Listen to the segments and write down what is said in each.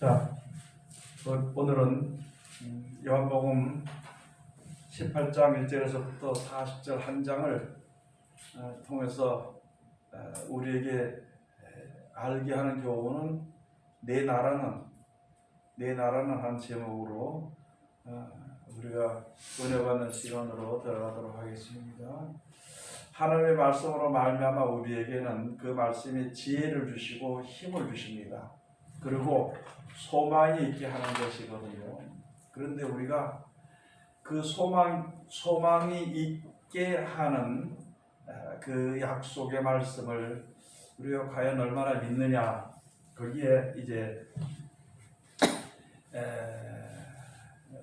자, 오늘은 요한복음 18장 1절에서부터 40절 한 장을 통해서 우리에게 알게 하는 교훈은 내 나라는 한 제목으로 우리가 은혜 받는 시간으로 들어가도록 하겠습니다. 하나님의 말씀으로 말미암아 우리에게는 그 말씀이 지혜를 주시고 힘을 주십니다. 그리고 소망이 있게 하는 것이거든요. 그런데 우리가 그 소망이 있게 하는 그 약속의 말씀을 우리가 과연 얼마나 믿느냐, 거기에 이제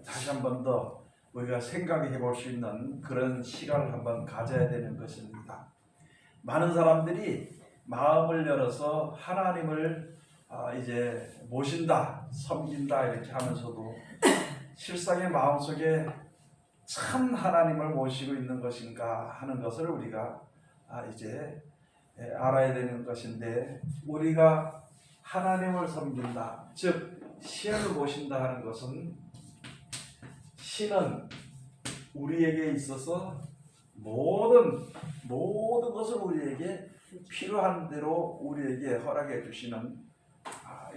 다시 한 번 더 우리가 생각해 볼 수 있는 그런 시간을 한번 가져야 되는 것입니다. 많은 사람들이 마음을 열어서 하나님을 이제 모신다, 섬긴다 이렇게 하면서도 실상의 마음속에 참 하나님을 모시고 있는 것인가 하는 것을 우리가 이제 알아야 되는 것인데, 우리가 하나님을 섬긴다, 즉 신을 모신다 하는 것은, 신은 우리에게 있어서 모든 것을 우리에게 필요한 대로 우리에게 허락해 주시는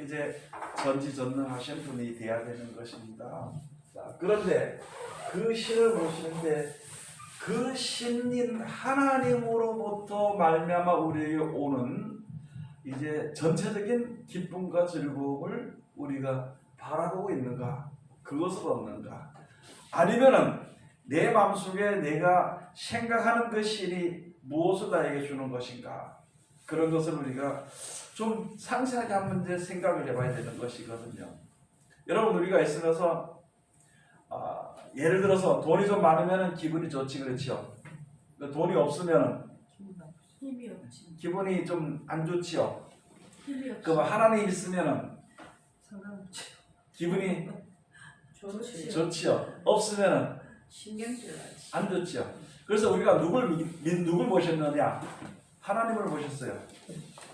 이제 전지전능하신 분이 되어야 되는 것입니다. 자, 그런데 그 신을 모시는데 그 신인 하나님으로부터 말미암아 우리에게 오는 이제 전체적인 기쁨과 즐거움을 우리가 바라보고 있는가? 그것을 얻는가? 아니면은 내 마음속에 내가 생각하는 그 신이 무엇을 나에게 주는 것인가? 그런 것을 우리가 좀 상세하게 한 번 생각을 해봐야 되는 것이거든요. 여러분, 우리가 있으면서 예를 들어서 돈이 좀 많으면 기분이 좋지, 그렇죠? 돈이 없으면 힘이 없지. 기분이 좀 안 좋지요. 힘이 없지. 그럼 하나님 있으면 상관없지. 기분이 좋지. 좋지요. 없으면 신경질나지. 안 좋지요. 그래서 우리가 누굴 모셨느냐? 하나님을 모셨어요.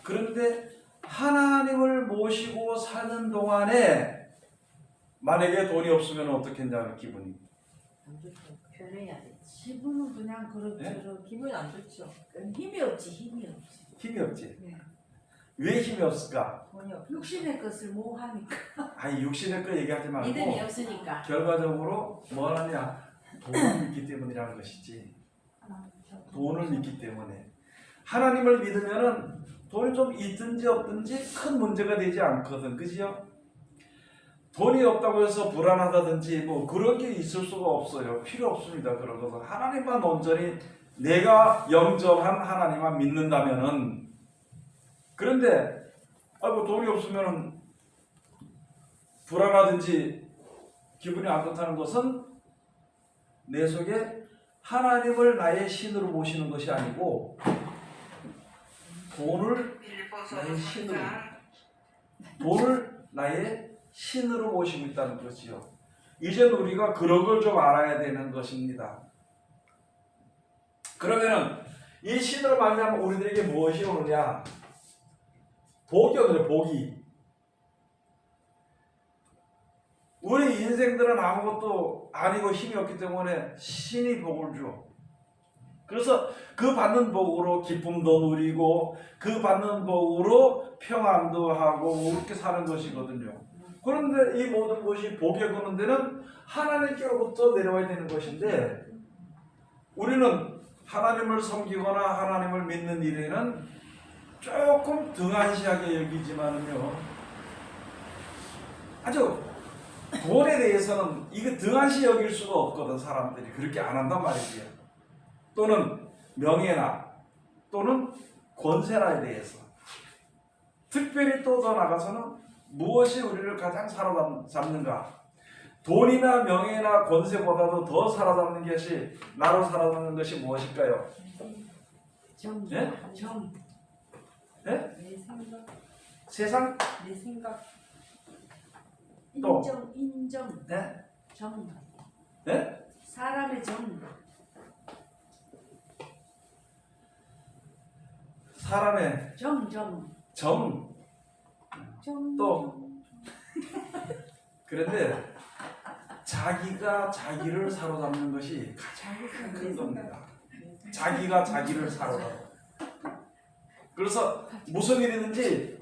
그런데 하나님을 모시고 사는 동안에 만약에 돈이 없으면 어떻겠냐, 기분이? 안 좋죠. 편해야 돼. 기분은 그냥 그렇죠. 네? 기분이 안 좋죠. 힘이 없지, 힘이 없지. 힘이 없지. 네. 왜 힘이 없을까? 돈이 없. 육신의 것을 뭐 하니까. 아니, 육신의 거 얘기하지 말고 믿음이 없으니까. 결과적으로 뭐 하느냐? 돈을 믿기 때문이라는 것이지. 돈을 믿기 때문에. 하나님을 믿으면은 돈이 좀 있든지 없든지 큰 문제가 되지 않거든, 그지요? 돈이 없다고 해서 불안하다든지 뭐 그런 게 있을 수가 없어요. 필요 없습니다. 그런 것은 하나님만 온전히 내가 영접한 하나님만 믿는다면은. 그런데 돈이 없으면은 불안하든지 기분이 안 좋다는 것은 내 속에 하나님을 나의 신으로 모시는 것이 아니고 돈을 나의 신으로 모시고 있다는 것이요. 이제는 우리가 그런 걸 좀 알아야 되는 것입니다. 그러면은 이 신으로 말미암아 우리들에게 무엇이 오느냐? 복이 오느냐, 복이. 우리 인생들은 아무것도 아니고 힘이 없기 때문에 신이 복을 줘. 그래서 그 받는 복으로 기쁨도 누리고 그 받는 복으로 평안도 하고 그렇게 사는 것이거든요. 그런데 이 모든 것이 복에 거는 데는 하나님께로부터 내려와야 되는 것인데, 우리는 하나님을 섬기거나 하나님을 믿는 일에는 조금 등한시하게 여기지만은요, 아주 돈에 대해서는 이거 등한시 여길 수가 없거든. 사람들이 그렇게 안 한단 말이지요. 또는 명예나 또는 권세나에 대해서. 특별히 또 더 나가서는 무엇이 우리를 가장 사로잡는가? 돈이나 명예나 권세보다도 더 사로잡는 것이, 나로 사로잡는 것이 무엇일까요? 정. 예? 정. 예? 내 생각. 세상? 내 생각. 또. 인정. 네? 정. 네? 사람의 정. 사람의 정. 정. 정. 또. 그런데 자기가 자기를 사로잡는 것이 가장 큰 겁니다. 자기가 자기를 사로잡는. 그래서 무슨 일이든지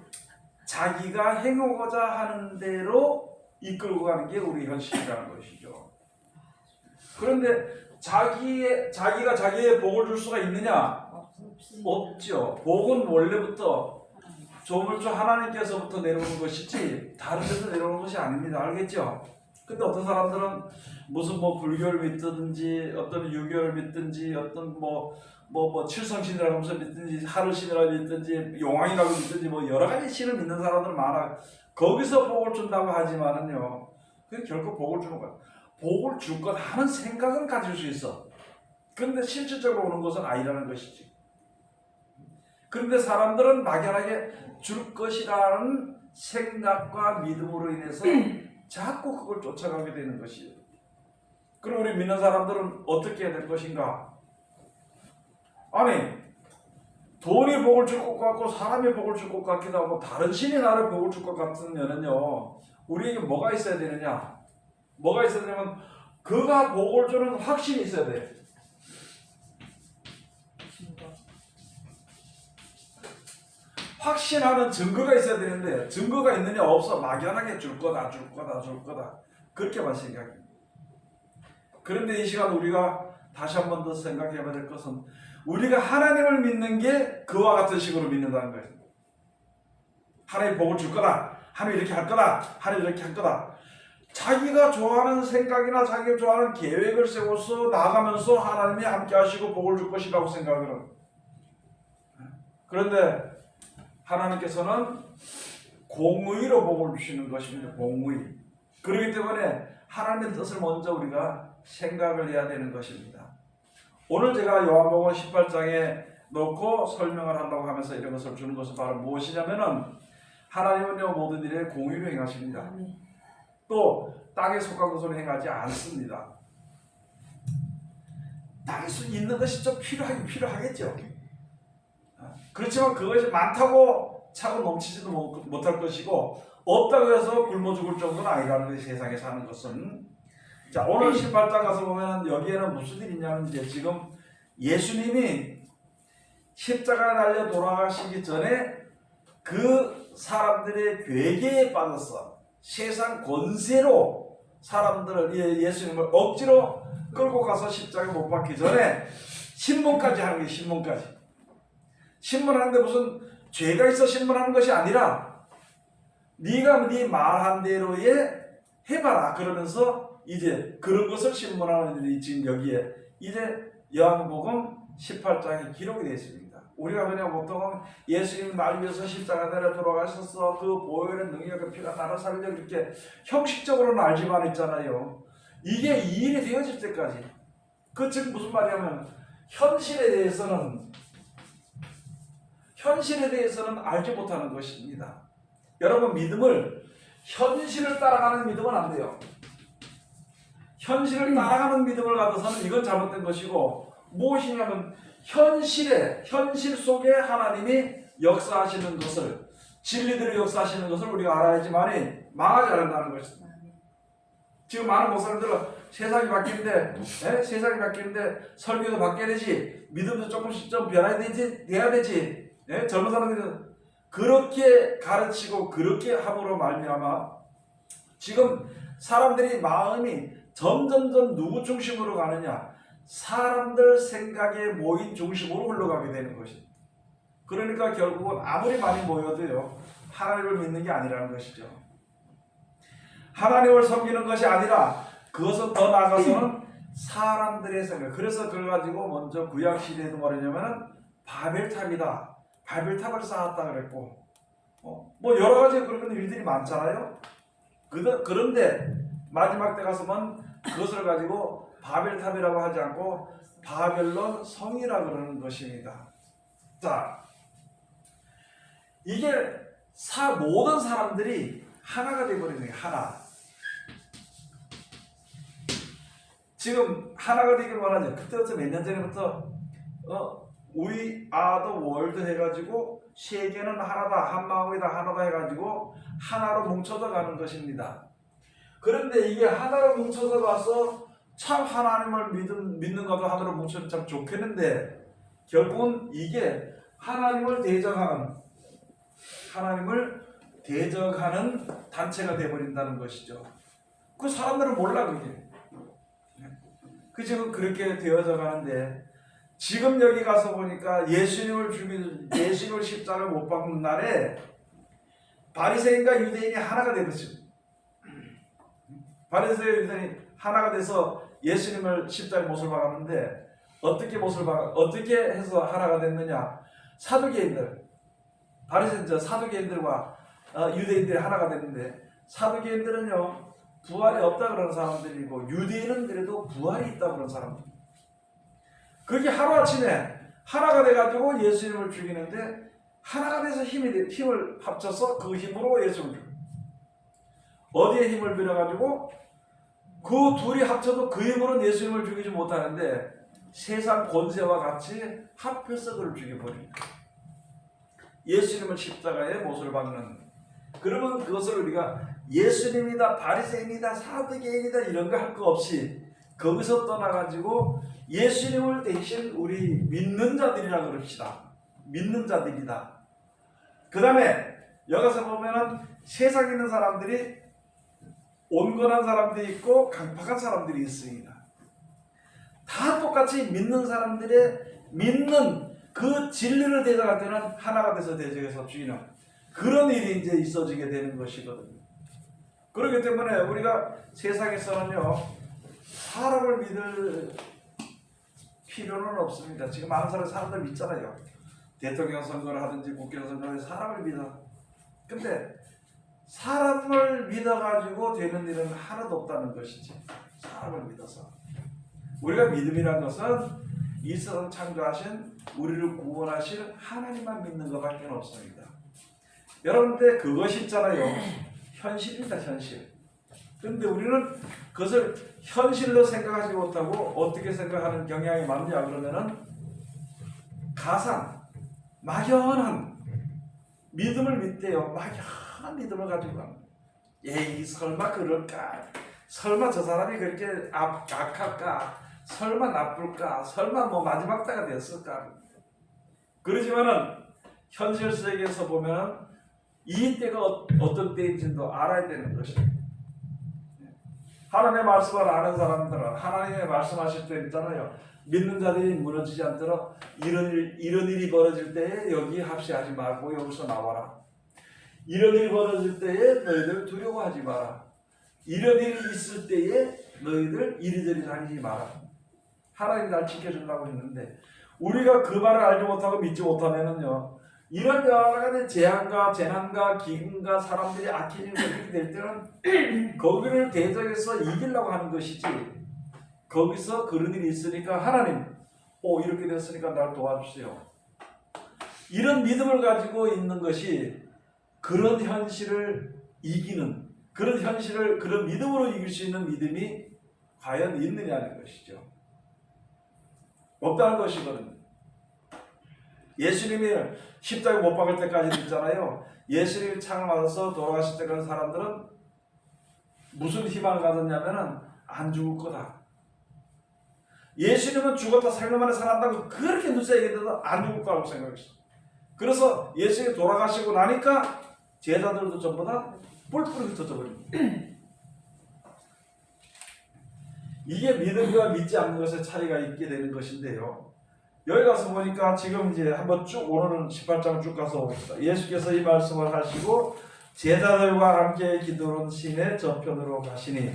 자기가 행하고자 하는 대로 이끌고 가는 게 우리 현실이라는 것이죠. 그런데 자기가 자기의 복을 줄 수가 있느냐? 없죠. 복은 원래부터 조물주 하나님께서부터 내려오는 것이지 다른 데서 내려오는 것이 아닙니다. 알겠죠? 근데 어떤 사람들은 무슨 뭐 불교를 믿든지 어떤 유교를 믿든지 어떤 뭐 칠성신이라고 하면서 믿든지 하루신이라고 믿든지 용왕이라고 믿든지 뭐 여러 가지 신을 믿는 사람들은 많아. 거기서 복을 준다고 하지만은요, 그게 결코 복을 주는 거야. 복을 줄 것 하는 생각은 가질 수 있어. 그런데 실질적으로 오는 것은 아니라는 것이지. 그런데 사람들은 막연하게 줄 것이라는 생각과 믿음으로 인해서 자꾸 그걸 쫓아가게 되는 것이에요. 그럼 우리 믿는 사람들은 어떻게 해야 될 것인가? 아니, 돈이 복을 줄 것 같고 사람이 복을 줄 것 같기도 하고 다른 신이 나를 복을 줄 것 같으면은요, 우리에게 뭐가 있어야 되느냐? 뭐가 있어야 되냐면 그가 복을 주는 확신이 있어야 돼. 확신하는 증거가 있어야 되는데 증거가 있느냐? 없어. 막연하게 줄 거다 그렇게만 생각합니다. 그런데 이 시간 우리가 다시 한 번 더 생각해봐야 될 것은 우리가 하나님을 믿는 게 그와 같은 식으로 믿는다는 거예요. 하나님 복을 줄 거다. 하나님 이렇게 할 거다. 하나님 이렇게 할 거다. 자기가 좋아하는 생각이나 자기가 좋아하는 계획을 세워서 나아가면서 하나님이 함께 하시고 복을 줄 것이라고 생각을 합니다. 그런데 하나님께서는 공의로 복을 주시는 것입니다. 공의. 그렇기 때문에 하나님의 뜻을 먼저 우리가 생각을 해야 되는 것입니다. 오늘 제가 요한복음 18장에 놓고 설명을 한다고 하면서 이런 것을 주는 것은 바로 무엇이냐면은 하나님은요 모든 일에 공의로 행하십니다. 또 땅에 속한 것으로 행하지 않습니다. 땅에 있는 것이 좀 필요하겠죠. 그렇지만 그것이 많다고 차고 넘치지도 못할 것이고 없다고 해서 굶어 죽을 정도는 아니라는 것이 세상에 사는 것은. 자, 오늘 18장 가서 보면 여기에는 무슨 일이 있냐면 이제 지금 예수님이 십자가에 달려 돌아가시기 전에 그 사람들의 괴계에 빠졌어. 세상 권세로 사람들을 예수님을 억지로 끌고 가서 십자가에 못 박기 전에 신문까지 하는 게 신문까지. 신문하는데 무슨 죄가 있어 신문하는 것이 아니라 네가 네 말한 대로에 해봐라 그러면서 이제 그런 것을 신문하는 일이 지금 여기에 이제 요한복음 18장에 기록이 되어 있습니다. 우리가 그냥 보통은 예수님 날 위해서 십자가에 달려 돌아가셨어 그 보혈의 능력 그 피가 나를 살려 이렇게 형식적으로는 알지만 있잖아요. 이게 이 일이 되어질 때까지 그 즉 무슨 말이냐면 현실에 대해서는 알지 못하는 것입니다. 여러분 믿음을 현실을 따라가는 믿음은 안 돼요. 현실을 따라가는 믿음을 가져서는 이건 잘못된 것이고 무엇이냐면 현실 속에 하나님이 역사하시는 것을 진리들이 역사하시는 것을 우리가 알아야지만이 망하지 않는다는 것입니다. 지금 많은 목사님들은 세상이 바뀌는데 세상이 바뀌는데 설교도 바뀌어야 되지 믿음도 조금씩 좀 변해야 되지 젊은 사람들은 그렇게 가르치고 그렇게 함으로 말미암아 지금 사람들이 마음이 점점점 누구 중심으로 가느냐 사람들 생각에 모인 중심으로 흘러가게 되는 것입니다. 그러니까 결국은 아무리 많이 모여도요 하나님을 믿는 게 아니라는 것이죠. 하나님을 섬기는 것이 아니라 그것은 더 나아가서는 사람들의 생각. 그래서 그걸 가지고 먼저 구약시대에도 뭐냐면은 바벨탑이다. 바벨탑을 쌓았다 그랬고 뭐 여러 가지 그런 일들이 많잖아요. 그런데 마지막 때 가서만 그것을 가지고 바벨탑이라고 하지 않고 바벨론 성이라 그러는 것입니다. 자, 이게 모든 사람들이 하나가 되어버리는 거예요. 하나. 지금 하나가 되길 원하죠. 그때부터 몇 년 전부터 We are the world 해가지고 세계는 하나다, 한 마음이다, 하나다 해가지고 하나로 뭉쳐져 가는 것입니다. 그런데 이게 하나로 뭉쳐서 봐서 참 하나님을 믿는 것도 하나로 뭉쳐서 참 좋겠는데 결국은 이게 하나님을 대적하는 단체가 되어버린다는 것이죠. 그 사람들은 몰라 그게. 그 지금 그렇게 되어져 가는데 지금 여기 가서 보니까 예수님을 십자가를 못 박는 날에 바리새인과 유대인이 하나가 되었어요. 바리새인 유대인이 하나가 돼서 예수님을 십자가에 못을 박았는데 어떻게 해서 하나가 됐느냐? 사두개인들과 유대인들이 하나가 됐는데 사두개인들은요 부활이 없다 그러는 사람들이고 유대인은 그래도 부활이 있다 그러는 사람들. 그게 하루아침에 하나가 돼가지고 예수님을 죽이는데 하나가 돼서 힘을 합쳐서 그 힘으로 예수님을 죽여요. 어디에 힘을 빌어가지고 그 둘이 합쳐도 그 힘으로는 예수님을 죽이지 못하는데 세상 권세와 같이 합해서 그를 죽여버립니다. 예수님을 십자가에 못을 박는. 그러면 그것을 우리가 예수님이다, 바리새인이다, 사두개인이다 이런 거 할 거 없이 거기서 떠나가지고 예수님을 대신 우리 믿는 자들이라 그럽시다. 믿는 자들이다. 그 다음에 여기서 보면은 세상에 있는 사람들이 온건한 사람들이 있고 강팍한 사람들이 있습니다. 다 똑같이 믿는 사람들의 믿는 그 진리를 대적할 때는 하나가 돼서 대적해서 죽이는 그런 일이 이제 있어지게 되는 것이거든요. 그렇기 때문에 우리가 세상에서는요 사람을 믿을 필요는 없습니다. 지금 많은 사람들 믿잖아요. 대통령 선거를 하든지 국회의원 선거를 사람을 믿어. 근데 사람을 믿어가지고 되는 일은 하나도 없다는 것이지. 사람을 믿어서. 우리가 믿음이란 것은 이 세상 창조하신 우리를 구원하실 하나님만 믿는 것밖에 없습니다. 여러분들 그것이 있잖아요. 현실입니다. 현실. 그런데 우리는 그것을 현실로 생각하지 못하고 어떻게 생각하는 경향이 많냐 그러면은 가상, 막연한 믿음을 믿대요. 막연한 믿음을 가지고 합니다. 에이 설마 그럴까? 설마 저 사람이 그렇게 악할까? 설마 나쁠까? 설마 뭐 마지막 때가 됐을까? 그러지만은 현실 세계에서 보면 이 때가 어떤 때인지도 알아야 되는 것입니다. 하나님의 말씀을 아는 사람들은 하나님의 말씀하실 때 있잖아요. 믿는 자들이 무너지지 않도록 이런 일이 벌어질 때에 여기 합시하지 말고 여기서 나와라. 이런 일이 벌어질 때에 너희들 두려워하지 마라. 이런 일이 있을 때에 너희들 이리저리 다니지 마라. 하나님이 날 지켜준다고 했는데 우리가 그 말을 알지 못하고 믿지 못하면은요 이런 여러 가지 재앙과 재난과 기근과 사람들이 악해지는 것들이 될 때는 거기를 대적해서 이기려고 하는 것이지 거기서 그런 일이 있으니까 하나님 이렇게 됐으니까 날 도와주세요. 이런 믿음을 가지고 있는 것이 그런 현실을 이기는 그런 현실을 그런 믿음으로 이길 수 있는 믿음이 과연 있느냐는 것이죠. 없다는 것이거든요. 예수님이 십자가에 못 박을 때까지 있잖아요. 예수님이 창을 맞아서 돌아가실 때까지 사람들은 무슨 희망을 가졌냐면은 안 죽을 거다. 예수님은 죽었다 생명만에 살았다고 그렇게 누차 얘기해도 안 죽을 거라고 생각했어. 그래서 예수님이 돌아가시고 나니까 제자들도 전부 다 뿔뿔이 흩어져 버립니다. 이게 믿음과 믿지 않는 것의 차이가 있게 되는 것인데요. 여기 가서 보니까 지금 이제 한번 쭉 오늘은 18장 쭉 가서 봅시다. 예수께서 이 말씀을 하시고 제자들과 함께 기도론 시내 저편으로 가시니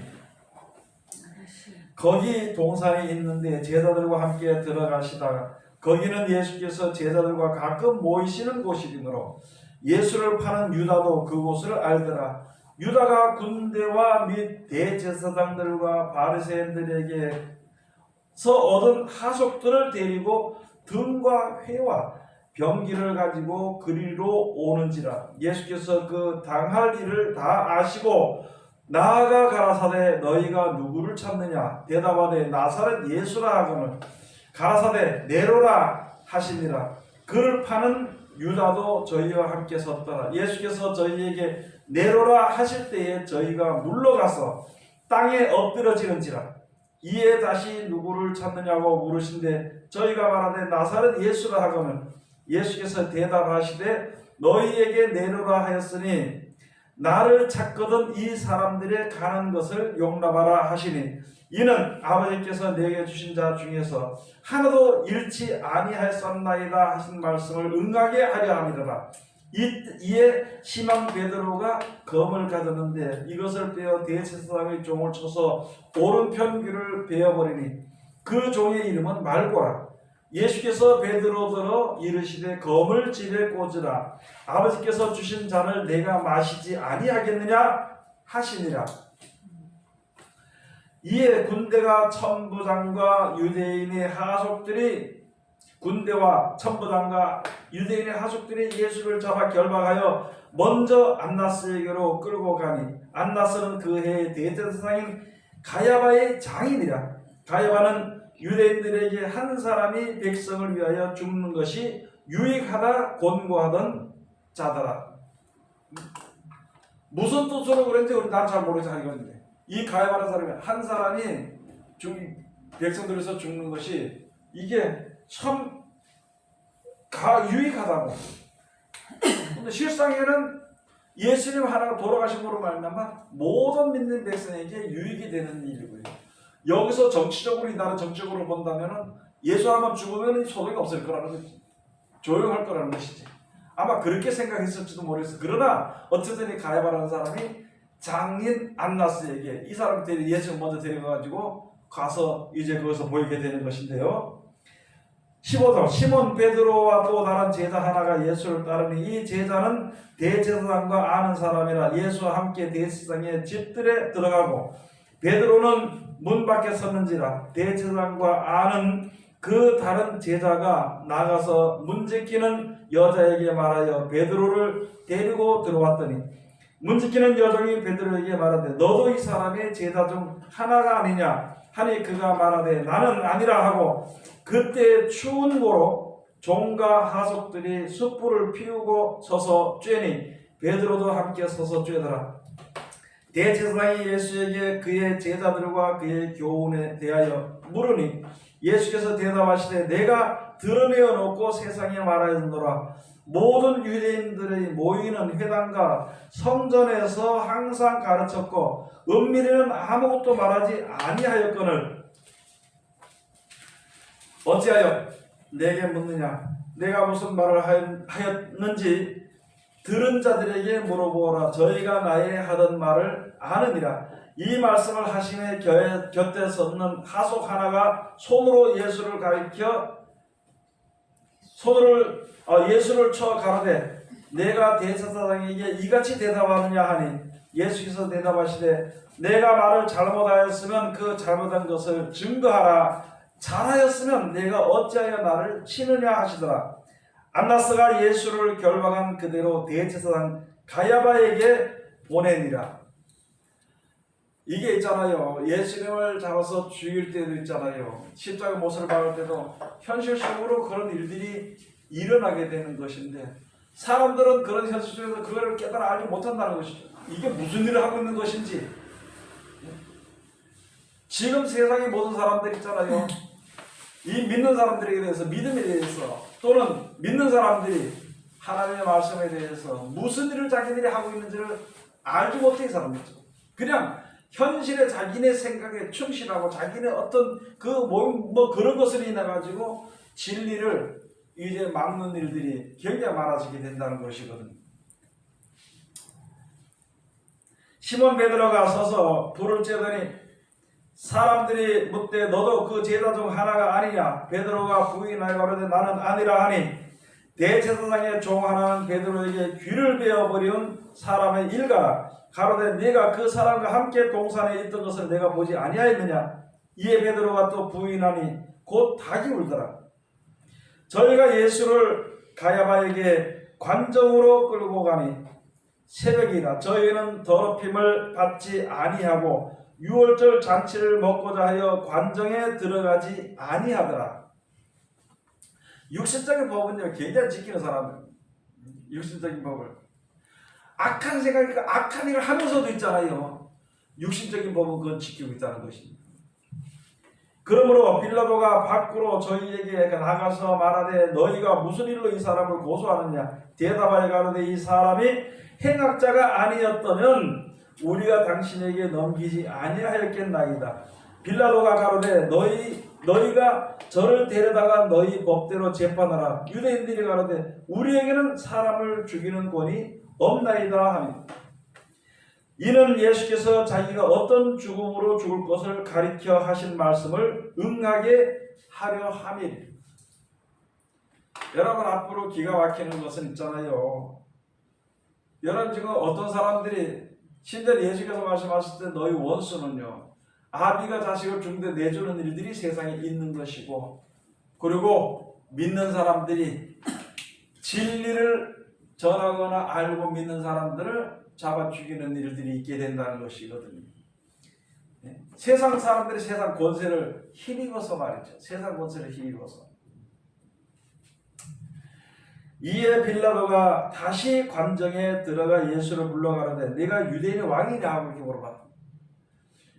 거기 동산이 있는데 제자들과 함께 들어가시다가 거기는 예수께서 제자들과 가끔 모이시는 곳이므로 예수를 파는 유다도 그곳을 알더라. 유다가 군대와 및 대제사장들과 바리새인들에게서 얻은 하속들을 데리고 등과 회와 병기를 가지고 그리로 오는지라. 예수께서 그 당할 일을 다 아시고 나아가 가라사대 너희가 누구를 찾느냐 대답하되 나사렛 예수라 하고는 가라사대 내로라 하시니라. 그를 파는 유다도 저희와 함께 섰더라. 예수께서 저희에게 내로라 하실 때에 저희가 물러가서 땅에 엎드러지는지라. 이에 다시 누구를 찾느냐고 물으신데 저희가 말하되 나사렛 예수라 하거늘 예수께서 대답하시되 너희에게 내놓으라 하였으니 나를 찾거든 이 사람들의 가는 것을 용납하라 하시니 이는 아버지께서 내게 주신 자 중에서 하나도 잃지 아니하였었나이다 하신 말씀을 응하게 하려 함이라. 이에 시몬 베드로가 검을 가졌는데 이것을 빼어 대제사장의 종을 쳐서 오른편 귀를 베어버리니 그 종의 이름은 말고라. 예수께서 베드로더러 이르시되 검을 집에 꽂으라. 아버지께서 주신 잔을 내가 마시지 아니하겠느냐 하시니라. 이에 군대와 천부장과 유대인의 하속들이 예수를 잡아 결박하여 먼저 안나스에게로 끌고 가니 안나스는 그 해의 대제사장인 가야바의 장인이라. 가야바는 유대인들에게 한 사람이 백성을 위하여 죽는 것이 유익하다 권고하던 자더라. 무슨 뜻으로 그런지 난 잘 모르겠어 하겠는데 이 가야바라는 사람이 한 사람이 백성들에서 죽는 것이 이게 참 유익하다고. 근데 실상에는 예수님 하나가 돌아가심으로 말미암아 모든 믿는 백성에게 유익이 되는 일이고요. 여기서 정치적으로 이 나라 정치적으로 본다면은 예수 하나만 죽으면 소득이 없을 거라는 거지. 조용할 거라는 것이지. 아마 그렇게 생각했을지도 모르겠어. 그러나 어쨌든 이 가야바라는 사람이 장인 안나스에게 이 사람 예수 먼저 데려가가지고 가서 이제 거기서 보이게 되는 것인데요. 15절 시몬 베드로와 또 다른 제자 하나가 예수를 따르니 이 제자는 대제사장과 아는 사람이라 예수와 함께 대제사장의 집들에 들어가고 베드로는 문 밖에 섰는지라. 대제사장과 아는 그 다른 제자가 나가서 문지키는 여자에게 말하여 베드로를 데리고 들어왔더니 문지키는 여종이 베드로에게 말하되 너도 이 사람의 제자 중 하나가 아니냐 하니 그가 말하되 나는 아니라 하고 그때 추운 고로 종과 하속들이 숯불을 피우고 서서 쬐니 베드로도 함께 서서 쬐더라. 대제사장이 예수에게 그의 제자들과 그의 교훈에 대하여 물으니 예수께서 대답하시되 내가 드러내어 놓고 세상에 말하였노라. 모든 유대인들의 모이는 회당과 성전에서 항상 가르쳤고 은밀히는 아무것도 말하지 아니하였거늘 어찌하여 내게 묻느냐. 내가 무슨 말을 하였는지 들은 자들에게 물어보라. 저희가 나의 하던 말을 아느니라. 이 말씀을 하심에 곁에 섰는 하속 하나가 손으로 예수를 가리켜 예수를 쳐 가로되 내가 대제사장에게 이같이 대답하느냐 하니 예수께서 대답하시되 내가 말을 잘못하였으면 그 잘못한 것을 증거하라. 잘하였으면 내가 어찌하여 나를 치느냐 하시더라. 안나스가 예수를 결박한 그대로 대제사장 가야바에게 보내니라. 이게 있잖아요. 예수님을 잡아서 죽일 때도 있잖아요. 십자가 못을 박을 때도 현실적으로 그런 일들이 일어나게 되는 것인데 사람들은 그런 현실 속에서 그걸 깨달아 알지 못한다는 것이죠. 이게 무슨 일을 하고 있는 것인지. 지금 세상의 모든 사람들 있잖아요. 이 믿는 사람들에 대해서 믿음에 대해서 또는 믿는 사람들이 하나님의 말씀에 대해서 무슨 일을 자기들이 하고 있는지를 알지 못해 이 사람들이죠. 그냥 현실에 자기네 생각에 충실하고 자기네 어떤 그런 것을 인해 가지고 진리를 이제 막는 일들이 굉장히 많아지게 된다는 것이거든요. 시몬 베드로가 서서 불을 쬐더니 사람들이 묻되 너도 그 제자 중 하나가 아니냐. 베드로가 부인하여 가로되 나는 아니라 하니 대제사장의 종 하나는 베드로에게 귀를 베어버리운 사람의 일가라. 가로되 네가 그 사람과 함께 동산에 있던 것을 내가 보지 아니하였느냐. 이에 베드로가 또 부인하니 곧 닭이 울더라. 저희가 예수를 가야바에게 관정으로 끌고 가니 새벽이라. 저희는 더럽힘을 받지 아니하고 유월절 잔치를 먹고자 하여 관정에 들어가지 아니하더라. 육신적인 법은요 굉장히 지키는 사람들. 육신적인 법을 악한 생각이니까 악한 일을 하면서도 있잖아요. 육신적인 법은 그건 지키고 있다는 것입니다. 그러므로 빌라도가 밖으로 저희에게 나가서 말하되 너희가 무슨 일로 이 사람을 고소하느냐 대답하여 가로되 이 사람이 행악자가 아니었다면 우리가 당신에게 넘기지 아니하였겠나이다. 빌라도가 가로되 너희가 저를 데려다가 너희 법대로 재판하라. 유대인들이 가로되 우리에게는 사람을 죽이는 권이 없나이다 하니 이는 예수께서 자기가 어떤 죽음으로 죽을 것을 가리켜 하신 말씀을 응하게 하려 함이라. 여러분 앞으로 기가 막히는 것은 있잖아요. 여러분 지금 어떤 사람들이 신전 예수께서 말씀하실 때 너희 원수는요 아비가 자식을 죽는데 내주는 일들이 세상에 있는 것이고 그리고 믿는 사람들이 진리를 전하거나 알고 믿는 사람들을 잡아 죽이는 일들이 있게 된다는 것이거든요. 세상 사람들이 세상 권세를 힘입어서 말이죠. 세상 권세를 힘입어서. 이에 빌라도가 다시 관정에 들어가 예수를 불러가는데 네가 유대인의 왕이냐 하고 이렇게 물어봤다.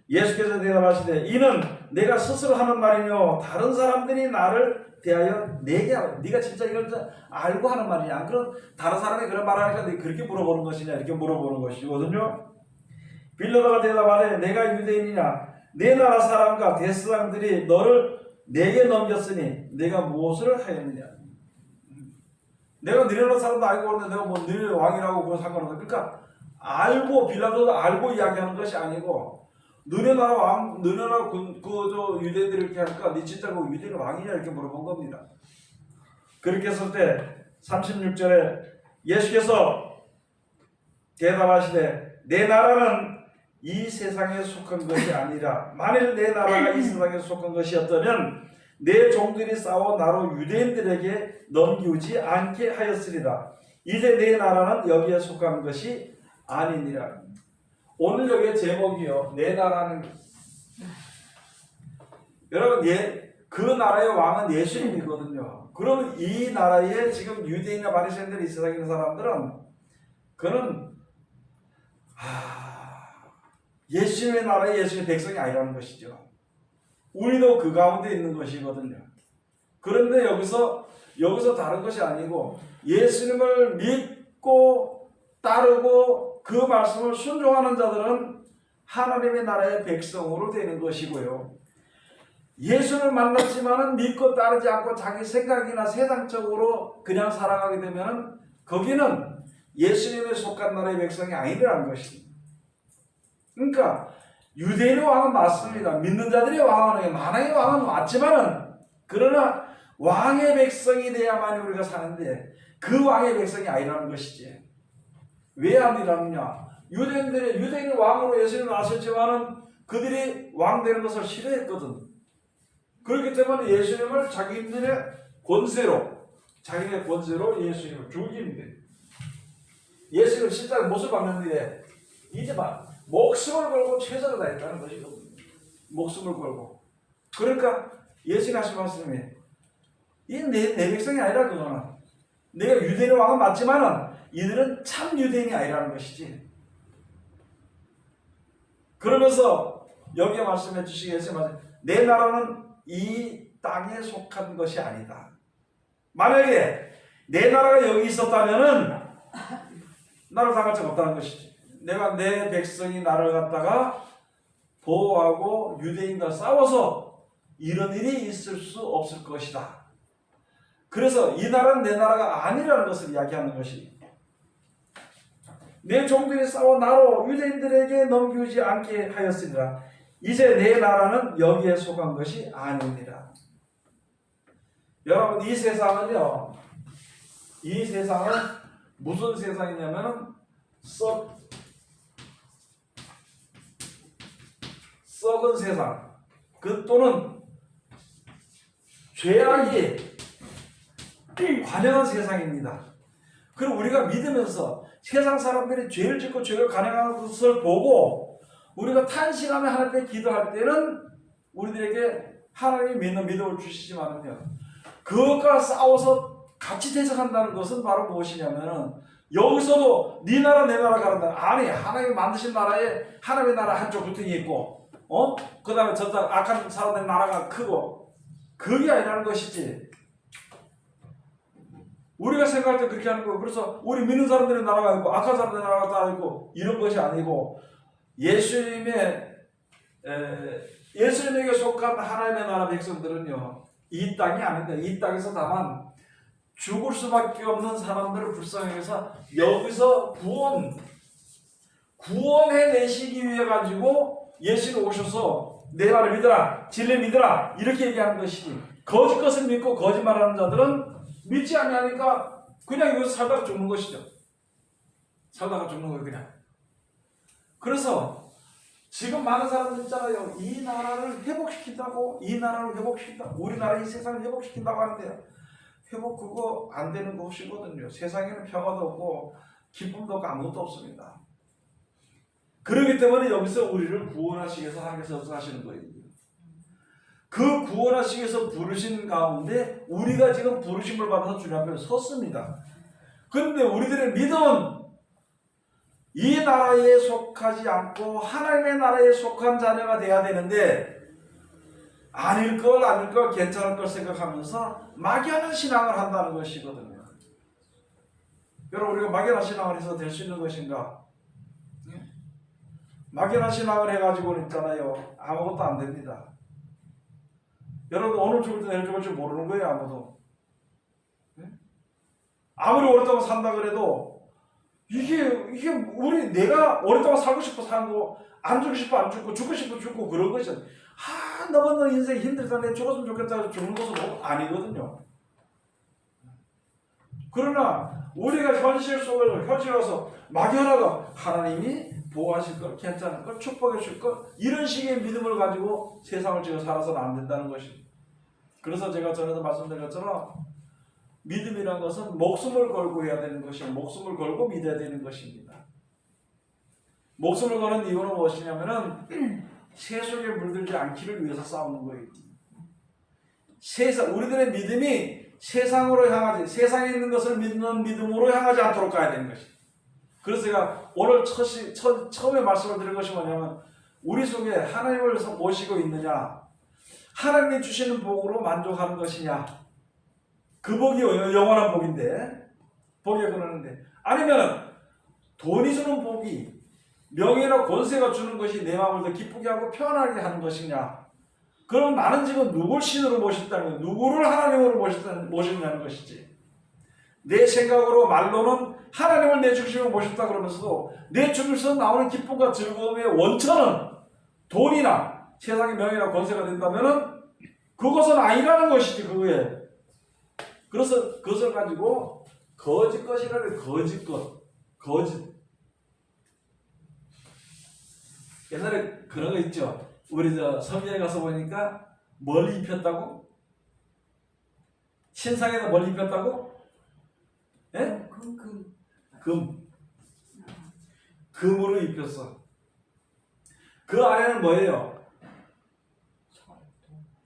예수께서 대답하시되 이는 내가 스스로 하는 말이며 다른 사람들이 나를 대하여 내게 네가 진짜 이걸 알고 하는 말이냐 안 그런 다른 사람이 그런 말하니까 네가 그렇게 물어보는 것이냐 이렇게 물어보는 것이거든요. 빌라도가 대답하되 내가 유대인이냐 내 나라 사람과 대사장들이 너를 내게 넘겼으니 내가 무엇을 하였느냐. 내가 너네 나라 사람도 알고 그러는데 내가 뭐 너네 왕이라고 그거 상관없어. 그러니까 알고 빌라도도 알고 이야기하는 것이 아니고 너네 나라 왕, 너네 나라 저 유대인들이 이렇게 하니까 네 진짜 그 유대인 왕이냐 이렇게 물어본 겁니다. 그렇게 했을 때 36절에 예수께서 대답하시되 내 나라는 이 세상에 속한 것이 아니라 만일 내 나라가 이 세상에 속한 것이었다면 내 종들이 싸워 나로 유대인들에게 넘기우지 않게 하였으리라. 이제 내 나라는 여기에 속한 것이 아니니라. 오늘 여기에 제목이요. 내 나라는 여러분 그 나라의 왕은 예수님이거든요. 그럼 이 나라에 지금 유대인이나 바리새인들이 이 세상에 있는 사람들은 그는 예수님의 나라의 예수님의 백성이 아니라는 것이죠. 우리도 그 가운데 있는 것이거든요. 그런데 여기서 다른 것이 아니고 예수님을 믿고 따르고 그 말씀을 순종하는 자들은 하나님의 나라의 백성으로 되는 것이고요. 예수를 만났지만은 믿고 따르지 않고 자기 생각이나 세상적으로 그냥 살아가게 되면은 거기는 예수님의 속한 나라의 백성이 아니라는 것입니다. 그러니까 유대인의 왕은 맞습니다. 믿는 자들의 왕은 만왕의 왕은 맞지만은 그러나 왕의 백성이 돼야만이 우리가 사는데 그 왕의 백성이 아니라는 것이지. 왜 아니라느냐? 유대인의 왕으로 예수님을 나섰지만은 그들이 왕 되는 것을 싫어했거든. 그렇기 때문에 예수님을 자기네의 권세로 예수님을 죽이는데 예수님을 실제로 못을 박는데 이제 막 목숨을 걸고 최선을 다했다는 것이거든요. 목숨을 걸고. 그러니까 예수님 하신 말씀이 이 내 백성이 아니라 그거는 내가 유대인의 왕은 맞지만은 이들은 참 유대인이 아니라는 것이지. 그러면서 여기에 말씀해 주시겠지만 내 나라는 이 땅에 속한 것이 아니다. 만약에 내 나라가 여기 있었다면은 나를 당할 적 없다는 것이지. 내가 내 백성이 나를 갖다가 보호하고 유대인과 싸워서 이런 일이 있을 수 없을 것이다. 그래서 이 나라는 내 나라가 아니라는 것을 이야기하는 것이 내 종들이 싸워 나로 유대인들에게 넘기지 않게 하였으니라. 이제 내 나라는 여기에 속한 것이 아닙니다. 여러분 이 세상은요. 이 세상은 무슨 세상이냐면은 썩은 세상 또는 죄악이 관영한 세상입니다. 그리고 우리가 믿으면서 세상 사람들이 죄를 짓고 죄를 관영하는 것을 보고 우리가 탄식하며 하나님께 기도할 때는 우리들에게 하나님이 믿는 믿음을 주시지만은요. 그것과 싸워서 같이 대적한다는 것은 바로 무엇이냐면은 여기서도 네 나라 내 나라 가란다. 아니 하나님이 만드신 나라에 하나님의 나라 한쪽 구덩이 있고 그 다음에 저쪽 악한 사람들의 나라가 크고 그게 아니라는 것이지. 우리가 생각할 때 그렇게 하는 거예요. 그래서 우리 믿는 사람들의 나라가 있고 악한 사람들의 나라가 따로 있고 이런 것이 아니고 예수님에게 속한 하나님의 나라 백성들은요 이 땅이 아닌데 이 땅에서 다만 죽을 수밖에 없는 사람들을 불쌍히 해서 여기서 구원해내시기 위해 가지고 예수가 오셔서 내 말을 믿어라 진리 믿어라 이렇게 얘기하는 것이지 거짓 것을 믿고 거짓말하는 자들은 믿지 않으니까 그냥 여기서 살다가 죽는 것이죠. 살다가 죽는 거예요 그냥. 그래서 지금 많은 사람들 있잖아요. 이 나라를 회복시킨다고 우리나라 이 세상을 회복시킨다고 하는데요. 회복 그거 안 되는 것이거든요. 세상에는 평화도 없고 기쁨도 없고 아무것도 없습니다. 그렇기 때문에 여기서 우리를 구원하시기 위해서 하나님께서 하시는 거예요. 그 구원하시기 위해서 부르신 가운데 우리가 지금 부르심을 받아서 주님 앞에 섰습니다. 그런데 우리들의 믿음은 이 나라에 속하지 않고 하나님의 나라에 속한 자녀가 돼야 되는데 아닐 걸 괜찮을 걸 생각하면서 막연한 신앙을 한다는 것이거든요. 여러분 우리가 막연한 신앙을 해서 될 수 있는 것인가? 막연한 신앙을 해가지고는 있잖아요. 아무것도 안 됩니다. 여러분 오늘 죽을 때 내일 죽을 줄 모르는 거예요. 아무도. 아무리 오랫동안 산다 그래도 이게 내가 오랫동안 살고 싶어 사는 거 안 죽고 싶어 안 죽고 죽고 싶어 죽고 그런 것이 너무 인생 힘들다 내 죽었으면 좋겠다 죽는 것은 아니거든요. 그러나 우리가 현실 와서 막연하다 하나님이 보호하실 것, 괜찮을 것, 축복해 줄 것 이런 식의 믿음을 가지고 세상을 지금 살아서는 안 된다는 것입니다. 그래서 제가 전에도 말씀드린 것처럼 믿음이란 것은 목숨을 걸고 해야 되는 것이고 목숨을 걸고 믿어야 되는 것입니다. 목숨을 거는 이유는 무엇이냐면은 세속에 물들지 않기를 위해서 싸우는 거예요. 우리들의 믿음이 세상으로 향하지 세상에 있는 것을 믿는 믿음으로 향하지 않도록 가야 되는 것입니다. 그래서 제가 오늘 처음에 말씀을 드린 것이 뭐냐면 우리 속에 하나님을 모시고 있느냐 하나님이 주시는 복으로 만족하는 것이냐 그 복이 영원한 복인데 복이 그러는데 아니면 돈이 주는 복이 명예나 권세가 주는 것이 내 마음을 더 기쁘게 하고 편하게 하는 것이냐 그럼 나는 지금 누굴 신으로 모셨다는 누구를 하나님으로 모셨냐는 것이지 내 생각으로 말로는 하나님을 내 중심으로 모셨다 그러면서도 내 중심에서 나오는 기쁨과 즐거움의 원천은 돈이나 세상의 명예나 권세가 된다면은 그것은 아니라는 것이지 그거에. 그래서 그것을 가지고 거짓 것이라는 거짓. 옛날에 그런 거 있죠. 우리 성경에 가서 보니까 멀리 입혔다고? 신상에다 멀리 입혔다고? 예? 금으로 입혔어. 그 안에는 뭐예요?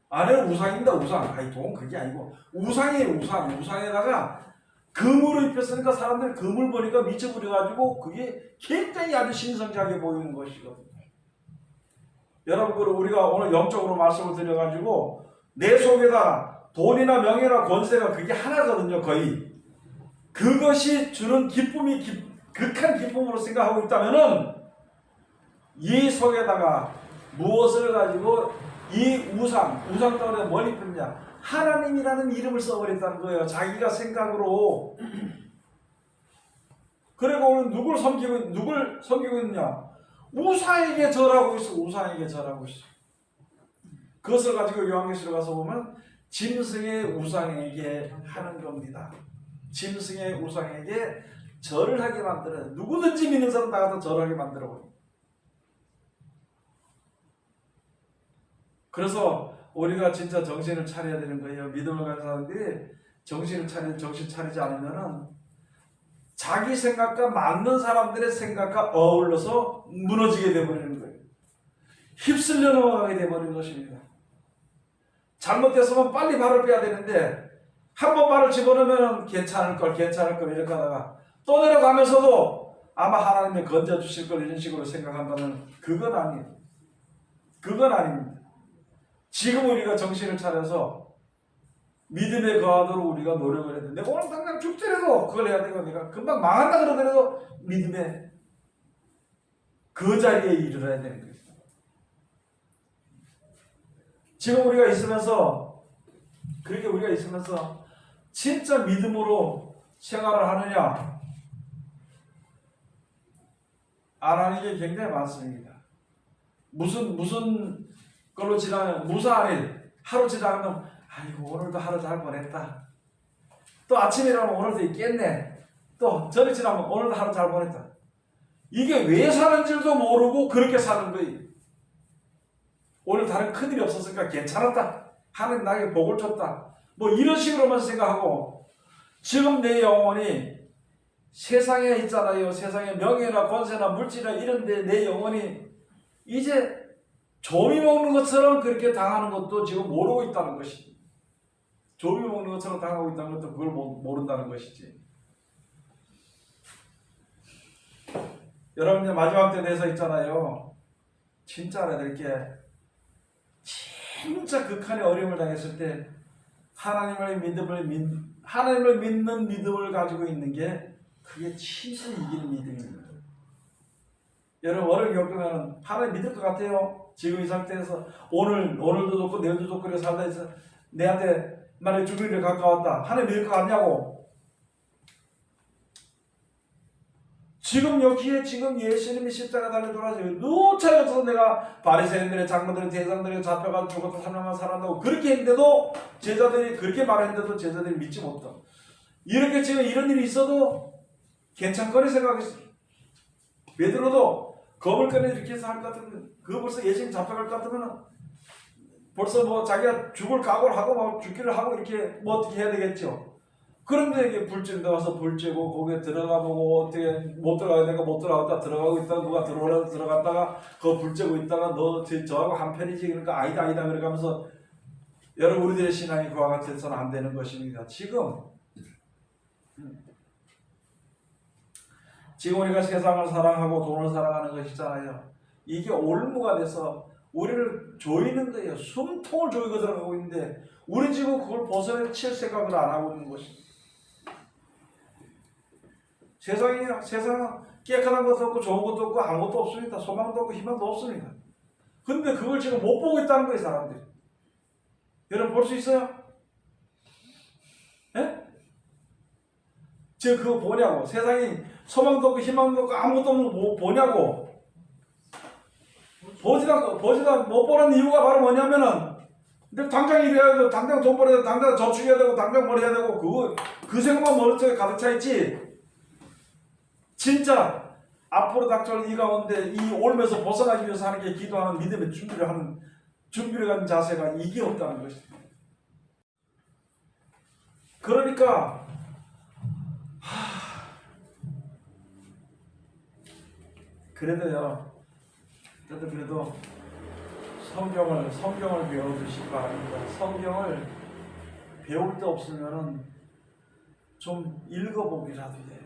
안에는 우상입니다. 우상. 아니 돈 그게 아니고 우상이에요. 우상에다가 금으로 입혔으니까 사람들이 금을 보니까 미쳐버려가지고 그게 굉장히 아주 신성하게 보이는 것이거든요. 여러분 우리가 오늘 영적으로 말씀을 드려가지고 내 속에다 돈이나 명예나 권세가 그게 하나거든요. 거의. 그것이 주는 기쁨이 극한 기쁨으로 생각하고 있다면은 이 속에다가 무엇을 가지고 이 우상 때문에 뭘 입혔냐? 하나님이라는 이름을 써버렸다는 거예요. 자기가 생각으로. 그리고 오늘 누굴 섬기고 있느냐? 우상에게 절하고 있어. 그것을 가지고 요한계시록 가서 보면 짐승의 우상에게 하는 겁니다. 짐승의 우상에게 절을 하게 만들어요. 누구든지 믿는 사람 다 갖다 절하게 만들어버려요. 그래서 우리가 진짜 정신을 차려야 되는 거예요. 믿음을 가진 사람들이 정신 차리지 않으면은 자기 생각과 맞는 사람들의 생각과 어울러서 무너지게 되어버리는 거예요. 휩쓸려 넘어가게 되어버리는 것입니다. 잘못됐으면 빨리 발을 빼야 되는데 한 번 발을 집어넣으면 괜찮을 걸 이렇게 하다가 또 내려가면서도 아마 하나님이 건져주실 걸 이런 식으로 생각한다면 그건 아니에요. 그건 아닙니다. 지금 우리가 정신을 차려서 믿음에 거하도록 우리가 노력을 해야 돼. 내가 오늘 당장 죽더라도 그걸 해야 되고 내가 금방 망한다 그러더라도 믿음에 그 자리에 이르러야 되는 거예요. 지금 우리가 있으면서 그렇게 우리가 있으면서 진짜 믿음으로 생활을 하느냐 안 하는 게 굉장히 많습니다. 무슨 걸로 지나면 무사한 일 하루 지나가면 아이고 오늘도 하루 잘 보냈다. 또 아침에 일어나면 오늘도 있겠네. 또 저녁 지나면 오늘도 하루 잘 보냈다. 이게 왜 사는 줄도 모르고 그렇게 사는 거예요. 오늘 다른 큰일이 없었으니까 괜찮았다. 하나님 나에게 복을 줬다. 뭐 이런 식으로만 생각하고 지금 내 영혼이 세상에 있잖아요. 세상에 명예나 권세나 물질이나 이런데 내 영혼이 이제 조미 먹는 것처럼 그렇게 당하는 것도 지금 모르고 있다는 것이지. 조미 먹는 것처럼 당하고 있다는 것도 그걸 모른다는 것이지. 여러분 마지막 때 대해서 있잖아요. 진짜 알아야 게 진짜 극한의 어려움을 당했을 때 하나님을 믿는 믿음을 가지고 있는 게 그게 진짜 이기는 믿음입니다. 여러분 어려움 겪으면 하나님 믿을 것 같아요? 지금 이 상태에서 오늘도 좋고 내일도 좋고 그렇게 살다 해서 내한테 만약에 죽을 일이 가까웠다. 하나님 믿을 것 같냐고? 지금 여기에 지금 예수님이 십자가 달려 돌아가서 누차에 없어서 내가 바리새인들의 장로들의 대장들의 잡혀가서 죽었다 3년만 살았다고 그렇게 했는데도 제자들이 그렇게 말했는데도 제자들이 믿지 못했다. 이렇게 지금 이런 일이 있어도 괜찮거니 생각했어. 베드로도 겁을 꺼내 이렇게 해서 할 것 같으면 그거 벌써 예수님 잡혀갈 것 같으면 벌써 뭐 자기가 죽을 각오를 하고 막 죽기를 하고 이렇게 뭐 어떻게 해야 되겠죠. 그런데 이게 불증대 와서 불 쬐고 거기에 들어가 보고 어떻게 못 들어가야 되니까 못 들어갔다 들어가고 있다가 누가 들어오라고 들어갔다가 그 불 쬐고 있다가 너 저하고 한편이지 그러니까 아니다 그렇게 하면서 여러분 우리들의 신앙이 그와 같이 해서는 안 되는 것입니다. 지금 우리가 세상을 사랑하고 돈을 사랑하는 것이잖아요. 이게 올무가 돼서 우리를 조이는 거예요. 숨통을 조이고 들어가고 있는데 우리 지금 그걸 벗어낼 생각을 안 하고 있는 것입니다. 세상은 깨끗한 것도 없고 좋은 것도 없고 아무것도 없습니다. 소망도 없고 희망도 없습니다. 근데 그걸 지금 못 보고 있다는 거예요, 사람들이. 여러분 볼 수 있어요? 예? 지금 그거 보냐고. 세상이 소망도 없고 희망도 없고 아무것도 없는 거 보냐고. 보지다 못 보는 이유가 바로 뭐냐면은 근데 당장 일해야 되고 당장 돈 벌어야 되고 당장 저축해야 되고 당장 뭘 해야 되고 그 생각만 머릿속에 가득 차 있지. 진짜 앞으로 닥쳐올 이 가운데 이 올면서 벗어나기 위해서 하는 게 기도하는 믿음의 준비를 가진 자세가 이게 없다는 것입니다. 그러니까 그래도 성경을 배워두시기 바랍니다. 성경을 배울 데 없으면은 좀 읽어보기라도 해요.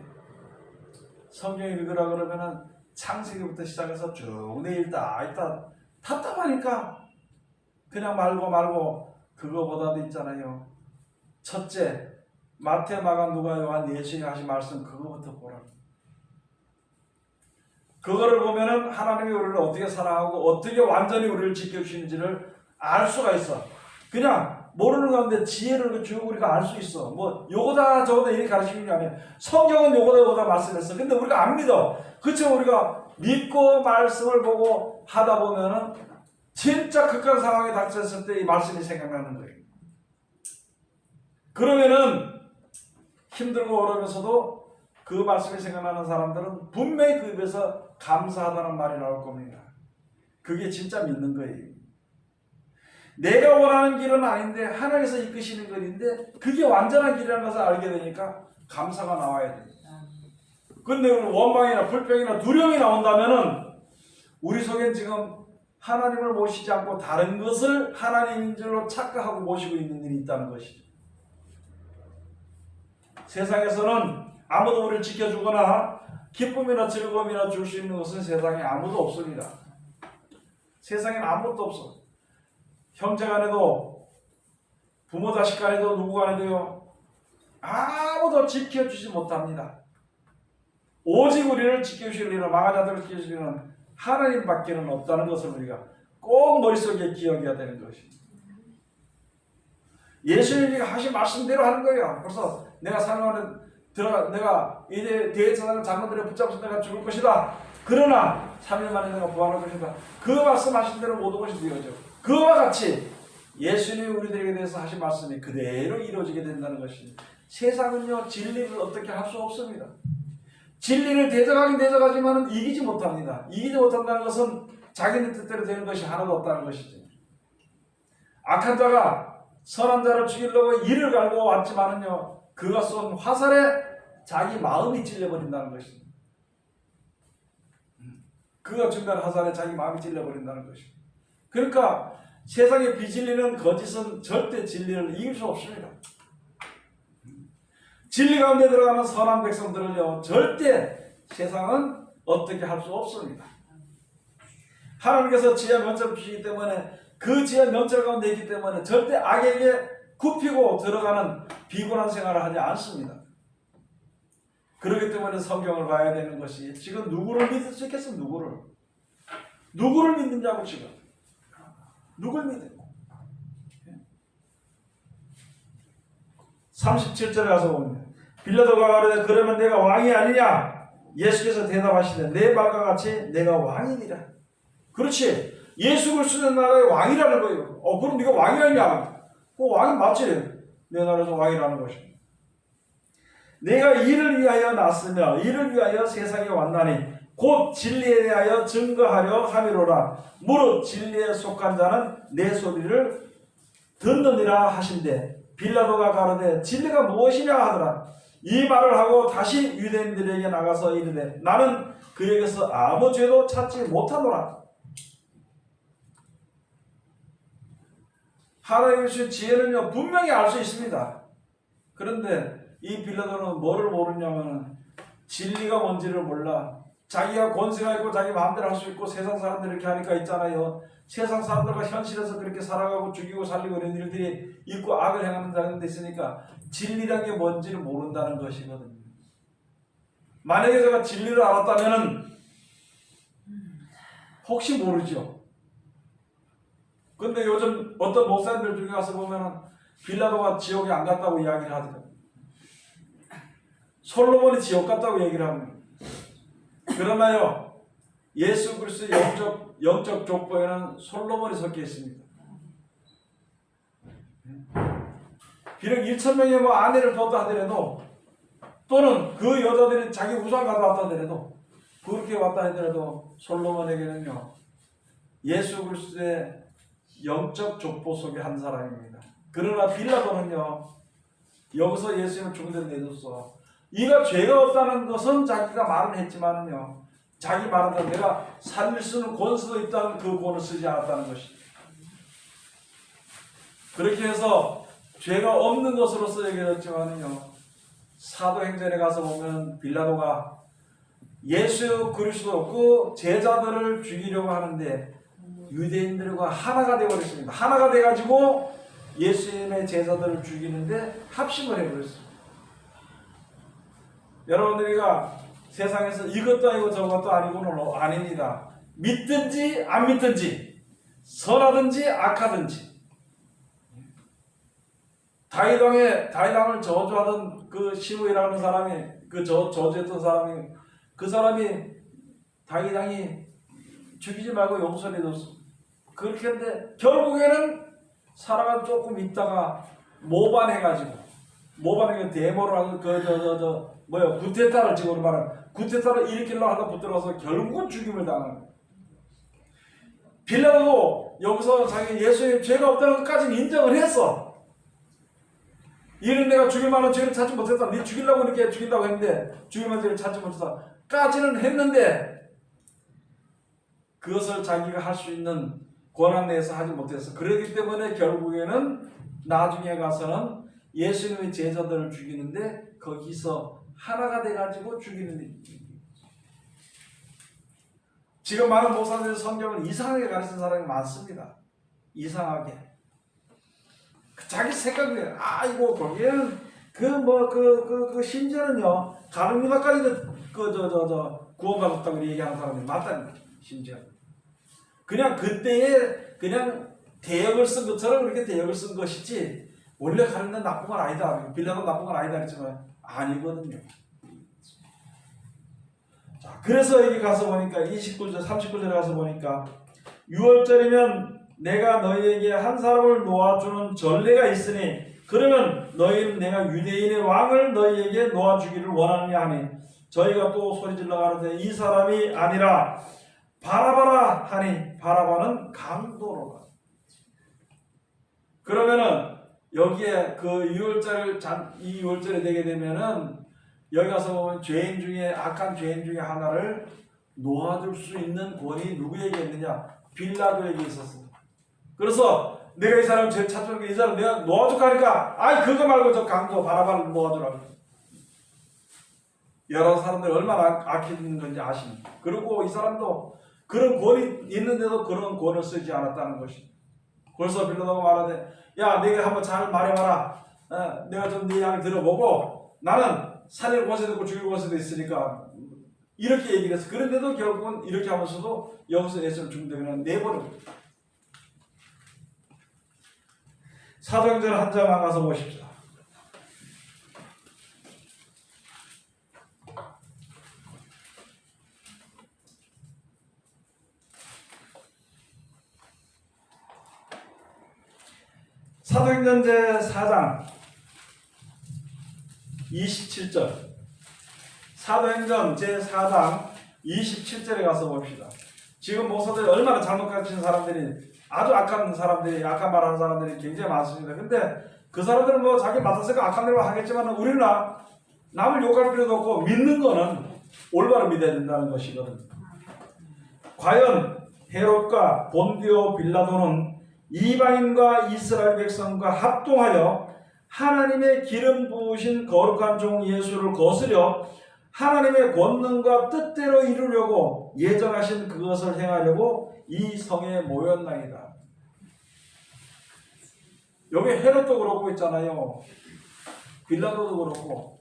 성경 읽으라 그러면은 창세기부터 시작해서 쭉 내일 다 답답하니까 그냥 말고 그거보다도 있잖아요. 첫째 마태, 마가, 누가, 요한, 예수님이 하신 말씀 그거부터 보라. 그거를 보면은 하나님이 우리를 어떻게 사랑하고 어떻게 완전히 우리를 지켜주시는지를 알 수가 있어. 그냥 모르는 가운데 지혜를 주고 우리가 알 수 있어. 뭐 요거다 저거다 이렇게 가르치는 게 아니에요. 성경은 요거다 말씀했어. 근데 우리가 안 믿어. 그쵸? 우리가 믿고 말씀을 보고 하다 보면은 진짜 극한 상황에 닥쳤을 때 이 말씀이 생각나는 거예요. 그러면은 힘들고 어려우면서도 그 말씀이 생각나는 사람들은 분명히 그 입에서 감사하다는 말이 나올 겁니다. 그게 진짜 믿는 거예요. 내가 원하는 길은 아닌데 하나님께서 이끄시는 길인데 그게 완전한 길이라는 것을 알게 되니까 감사가 나와야 됩니다. 근데 원망이나 불평이나 두려움이 나온다면은 우리 속엔 지금 하나님을 모시지 않고 다른 것을 하나님인 줄로 착각하고 모시고 있는 일이 있다는 것이죠. 세상에서는 아무도 우리를 지켜주거나 기쁨이나 즐거움이나 줄 수 있는 것은 세상에 아무도 없습니다. 세상엔 아무것도 없어. 형제 간에도 부모 자식 간에도 누구 간에도요, 아무도 지켜주지 못합니다. 오직 우리를 지켜주시리라, 망하자들을 지켜주시리는 하나님밖에는 없다는 것을 우리가 꼭 머릿속에 기억해야 되는 것입니다. 예수님이 하신 말씀대로 하는 거예요. 그래서 내가 내가 이제 대제사장을 장로들에 붙잡아서 내가 죽을 것이다. 그러나 3일 만에 내가 부활할 것이다. 그 말씀하신 대로 모든 것이 되어져. 그와 같이 예수님이 우리들에게 대해서 하신 말씀이 그대로 이루어지게 된다는 것입니다. 세상은요, 진리를 어떻게 할 수 없습니다. 진리를 대적하긴 대적하지만 이기지 못합니다. 이기지 못한다는 것은 자기네 뜻대로 되는 것이 하나도 없다는 것이죠. 악한 자가 선한 자를 죽이려고 이를 갈고 왔지만은요, 그가 쏜 화살에 자기 마음이 찔려버린다는 것입니다. 그가 준비한 화살에 자기 마음이 찔려버린다는 것입니다. 그러니까 세상에 비진리는 거짓은 절대 진리를 이길 수 없습니다. 진리 가운데 들어가는 선한 백성들을요, 절대 세상은 어떻게 할 수 없습니다. 하나님께서 지혜 면죄를 주시기 때문에 그 지혜 면죄 가운데 있기 때문에 절대 악에게 굽히고 들어가는 비굴한 생활을 하지 않습니다. 그렇기 때문에 성경을 봐야 되는 것이, 지금 누구를 믿을 수 있겠어? 누구를 믿느냐고. 지금 누굴 믿어요? 37절에 가서 보면 빌라도가 가로되 그러면 내가 왕이 아니냐? 예수께서 대답하시되 내 말과 같이 내가 왕이니라. 그렇지, 예수 그리스도의 나라의 왕이라는 거예요. 그럼 네가 왕이 아니냐? 왕이 맞지. 내 나라에서 왕이라는 것입니다. 내가 이를 위하여 났으며 이를 위하여 세상에 왔나니 곧 진리에 대하여 증거하려 함이로라. 무릇 진리에 속한 자는 내 소리를 듣느니라 하신대. 빌라도가 가로되 진리가 무엇이냐 하더라. 이 말을 하고 다시 유대인들에게 나가서 이르되 나는 그에게서 아무 죄도 찾지 못하노라. 하나님의 주신 지혜는요, 분명히 알 수 있습니다. 그런데 이 빌라도는 뭐를 모르냐면 진리가 뭔지를 몰라. 자기가 권세가 있고 자기 마음대로 할 수 있고 세상 사람들이 이렇게 하니까 있잖아요. 세상 사람들과 현실에서 그렇게 살아가고 죽이고 살리고 이런 일들이 있고 악을 행하는 자들 데 있으니까 진리란 게 뭔지를 모른다는 것이거든요. 만약에 제가 진리를 알았다면은 혹시 모르죠. 근데 요즘 어떤 목사님들 중에 가서 보면은 빌라도가 지옥에 안 갔다고 이야기를 하더라고요. 솔로몬이 지옥 갔다고 얘기를 합니다. 그러나요, 예수 그리스도의 영적 족보에는 솔로몬이 섞여 있습니다. 비록 1,000명의 아내를 뒀다 하더라도, 또는 그 여자들이 자기 우상 가져왔다 하더라도, 그렇게 왔다 하더라도 솔로몬에게는요, 예수 그리스도의 영적 족보 속의 한 사람입니다. 그러나 빌라도는요, 여기서 예수님을 죽은 데 내줬어. 이가 죄가 없다는 것은 자기가 말은 했지만은요, 자기 말은 내가 살릴 수 있는 권수도 있다는 그 권을 쓰지 않았다는 것입니다. 그렇게 해서 죄가 없는 것으로서 얘기했지만은요, 사도행전에 가서 보면 빌라도가 예수 그리스도 그 제자들을 죽이려고 하는데 유대인들과 하나가 되어버렸습니다. 하나가 돼가지고 예수님의 제자들을 죽이는데 합심을 해버렸습니다. 여러분들이가 세상에서 이것도 아니고 저것도 아니고는 아닙니다. 믿든지 안 믿든지, 선하든지 악하든지. 다윗왕을 저주하던 그 시므이라는 사람이, 그 저주했던 사람이, 그 사람이 다윗왕이 죽이지 말고 용서해 줬어. 그렇게 했는데 결국에는 사람은 조금 있다가 모반해가지고, 모반에 데모를 하고 구테타를 지금 말하는 구테타를 일으키려고 하다 붙들어서 결국은 죽임을 당하는 거예요. 빌라도도 여기서 자기 예수님 죄가 없다는 것까지는 인정을 했어. 이는 내가 죽일 만한 죄를 찾지 못했다. 네 죽이려고 이렇게 죽인다고 했는데 죽일 만한 죄를 찾지 못했다. 까지는 했는데 그것을 자기가 할 수 있는 권한 내에서 하지 못했어. 그렇기 때문에 결국에는 나중에 가서는 예수님의 제자들을 죽이는데 거기서 하나가 돼가지고 죽이는 일. 지금 많은 목사들이 성경을 이상하게 가르치는 사람이 많습니다. 이상하게. 자기 생각에 이거 거기에는 심지어는요 가룟유다까지도 구원받았다고 얘기하는 사람이 많다는 거예요. 심지어 그냥 그때에 그냥 대역을 쓴 것처럼 그렇게 대역을 쓴 것이지 원래 가룟유다 나쁜 건 아니다. 빌라도 나쁜 건 아니다 했지만 아니거든요. 자, 그래서 여기 가서 보니까 29절 39절에 가서 보니까 6월절이면 내가 너희에게 한 사람을 놓아주는 전례가 있으니 그러면 너희는 내가 유대인의 왕을 너희에게 놓아주기를 원하느냐 하니 저희가 또 소리질러 가는데 이 사람이 아니라 바라바라 하니 바라바는 강도로다. 그러면은 여기에 그 6월절이 6월절이 되게 되면은 여기 가서 보면 죄인 중에 악한 죄인 중에 하나를 놓아줄 수 있는 권이 누구에게 있느냐? 빌라도에게 있었어. 그래서 내가 이 사람을 제일 찾아온 게 이 사람 내가 놓아줄까 하니까 그거 말고 저 강도 바라바를 놓아주라고. 여러 사람들이 얼마나 악해지는 건지 아십니까? 그리고 이 사람도 그런 권이 있는데도 그런 권을 쓰지 않았다는 것이. 그래서 빌라도가 말하되 야 내가 한번 잘 말해봐라. 내가 좀 네 이야기 들어보고 나는 살릴 권세도 있고 죽일 권세도 있으니까 이렇게 얘기를 했어. 그런데도 결국은 이렇게 하면서도 여기서 예수를 죽는데 그냥 내버려. 사도행전 한 장만 가서 보십시오. 사도행전 제4장 27절 사도행전 제4장 27절에 가서 봅시다. 지금 목사들이 얼마나 잘못 가르치는 사람들이 아주 악한 사람들이 악한 말하는 사람들이 굉장히 많습니다. 근데 그 사람들은 뭐 자기 맡았으니까 악한 일만 하겠지만 우리는 남을 욕할 필요도 없고 믿는 거는 올바로 믿어야 된다는 것이거든. 과연 헤롯과 본디오 빌라도는 이방인과 이스라엘 백성과 합동하여 하나님의 기름 부으신 거룩한 종 예수를 거스려 하나님의 권능과 뜻대로 이루려고 예정하신 그것을 행하려고 이 성에 모였나이다. 여기 헤롯도 그러고 있잖아요. 빌라도도 그렇고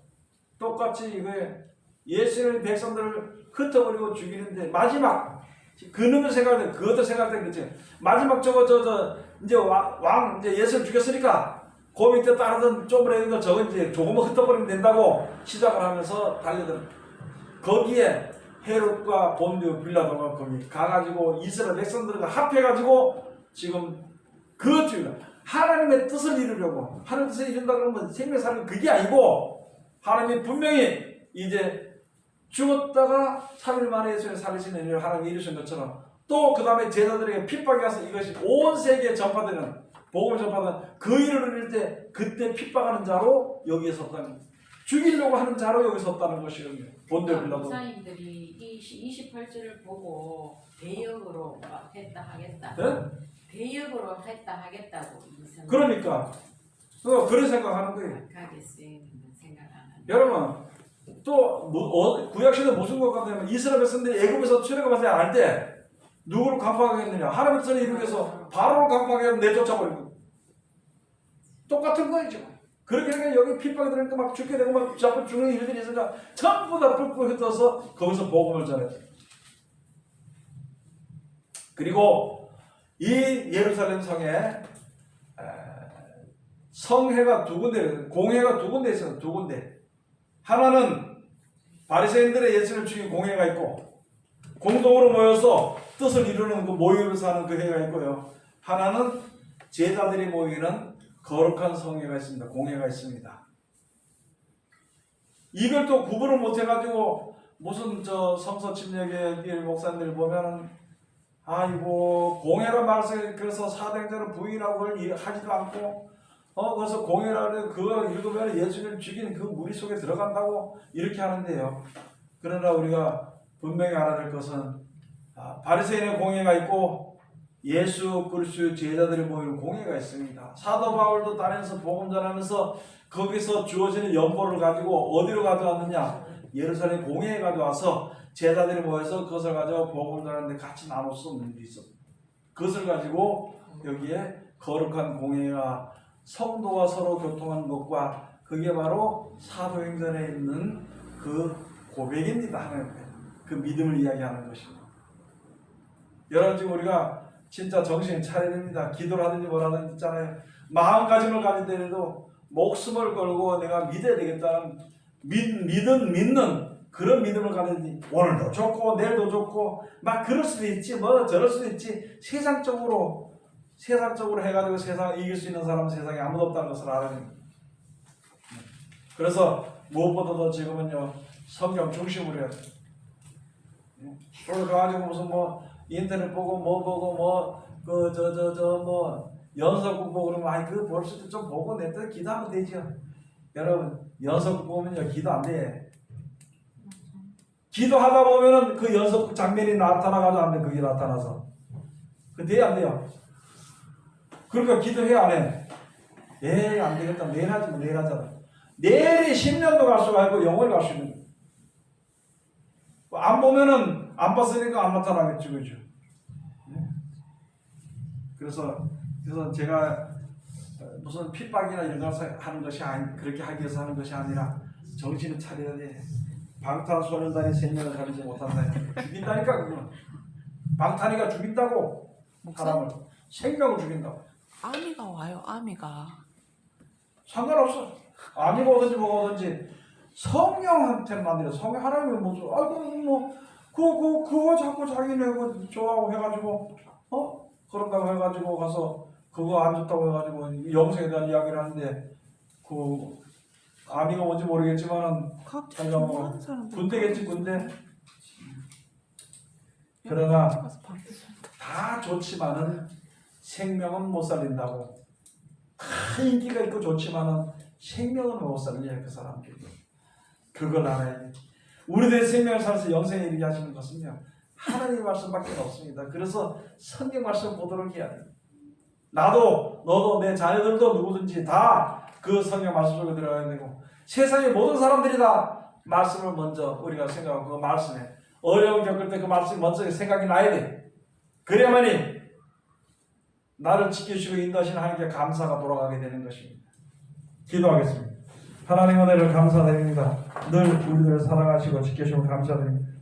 똑같이 예수의 백성들을 흩어버리고 죽이는데 마지막 그놈을 생각해 그것도 생각했겠지. 마지막 이제 왕 이제 예수를 죽였으니까 그 밑에 따르던 쪼그레는 거 저거 이제 조금만 흩어버리면 된다고 시작을 하면서 달려들. 거기에 헤롯과 본디오 빌라도가 거기 가가지고 이스라엘 백성들과 합해가지고 지금 그것입니다. 하나님의 뜻을 이루려고. 하나님의 뜻을 이룬다 그러면 생명 사는 그게 아니고 하나님이 분명히 이제 죽었다가 3일 만에 예수를 살리시는 일을 하나님이 이루신 것처럼 또 그 다음에 제자들에게 핍박이 와서 이것이 온 세계에 전파되는 복음을 전파하는 그 일을 이룰 때 그때 핍박하는 자로 여기에 섰다는 죽이려고 하는 자로 여기 섰다는 것이거든요. 본디오 빌라도. 목사님들이 28절을 보고 대역으로 했다 하겠다. 네? 대역으로 했다 하겠다고 그러니까 그런 생각하는 거예요. 악하게 쓰이는 생각 안 하는. 여러분 또 구약시대 무슨 것 같냐면 이스라엘 백성들이 애굽에서 출애굽하지 않을 때 누구를 강파하겠느냐? 하나님의 뜻을 이루기 위해서 바로를 강파하게 내쫓아버리고 똑같은 거죠. 그렇게 하니까 여기 핍박이 들으니까 막 죽게 되고 막 자꾸 죽는 일들이 있으니까 전부 다 뿔뿔 흩어서 거기서 복음을 전했죠. 그리고 이 예루살렘 성에 성회가 두 군데, 공회가 두 군데 있어요. 두 군데. 하나는 바리새인들의 예수를 죽인 공회가 있고 공동으로 모여서 뜻을 이루는 그 모임에서 하는 그 회가 있고요. 하나는 제자들이 모이는 거룩한 성회가 있습니다. 공회가 있습니다. 이걸 또 구분을 못 해가지고 무슨 성서 침략의 목사님들 보면은 이거 공회란 말을 그래서 사도행전을 부인하고 그걸 하지도 않고 그래서 공회라는 그걸 읽으면 예수님을 죽인 그 무리 속에 들어간다고 이렇게 하는데요. 그러나 우리가 분명히 알아야 될 것은 바리새인의 공회가 있고 예수 그리스도의 제자들이 모이는 공회가 있습니다. 사도 바울도 다니면서 복음 전하면서 거기서 주어지는 연보를 가지고 어디로 가져왔느냐? 예루살렘 공회에 가져와서 제자들이 모여서 그것을 가지고 복음 전하는데 같이 나눌 수 없는 일이 있었다. 그것을 가지고 여기에 거룩한 공회와 성도가 서로 교통하는 것과 그게 바로 사도행전에 있는 그 고백입니다. 하나님의 그 믿음을 이야기하는 것입니다. 여러분 지금 우리가 진짜 정신을 차려야 됩니다. 기도를 하든지 뭐라든지 있잖아요. 마음가짐을 가지더라도 목숨을 걸고 내가 믿어야 되겠다는 믿는 그런 믿음을 가지지 오늘도 좋고 내일도 좋고 막 그럴 수도 있지 뭐 저럴 수도 있지 세상적으로 해가지고 세상을 이길 수 있는 사람은 세상에 아무도 없다는 것을 알아야 됩니다. 그래서 무엇보다도 지금은요 성경 중심으로 해야 돼요. 그걸 가지고 무슨 뭐 인터넷 보고 뭐 보고 뭐 연속극 보고 그러면 아이 그거 볼 수도 좀 보고 냈더니 기도하면 되죠. 여러분 연속극 보면요 기도 안 돼. 기도하다 보면은 그 연속극 장면이 나타나가지고 안 돼. 그게 나타나서 그 돼야 안 돼요. 그러니까 기도해 안 해. 에이 안 되겠다. 내일 하지 뭐 내일 하잖아. 내일이 10년도 갈 수가 있고 영원히 갈 수 있는 거야. 안 보면은 안 봤으니까 안 나타나겠죠, 그죠? 그래서 제가 무슨 핍박이나 이런 것을 하는 것이 그렇게 하기 위해서 하는 것이 아니라 정신을 차려야 돼. 방탄소년단이 생명을 가리지 못한다. 죽인다니까 그거는. 방탄이가 죽인다고 사람을 생명을 죽인다고. 아미가 와요. 아미가. 상관없어. 아미가 오든지 뭐가 오든지 성령한테만 돼요. 성령 하나님은 무슨 아이고 뭐 그거 자꾸 자기네 좋아하고 해가지고 그런다고 해가지고 가서 그거 안 좋다고 해가지고 영생에 대한 이야기를 하는데 그 아미가 뭔지 모르겠지만은 갑자기 자기가 뭐 하는 사람 군대겠지 군대. 그러나 다 좋지만은 생명은 못 살린다고. 다 인기가 있고 좋지만은 생명은 못 살려요 그 사람들이. 그걸 알아야 돼. 우리들의 생명을 살아서 영생에 이르게 하시는 것은요 하나님의 말씀밖에 없습니다. 그래서 성경 말씀 보도록 해야 돼요. 나도 너도 내 자녀들도 누구든지 다 그 성경 말씀 속에 들어가야 되고 세상의 모든 사람들이 다 말씀을 먼저 우리가 생각하고 그 말씀에 어려움 겪을 때 그 말씀이 먼저 생각이 나야 돼. 그래야만이 나를 지켜주시고 인도하시는 하나님께 감사가 돌아가게 되는 것입니다. 기도하겠습니다. 하나님 은혜를 감사드립니다. 늘 우리들을 사랑하시고 지켜주시고 감사드립니다.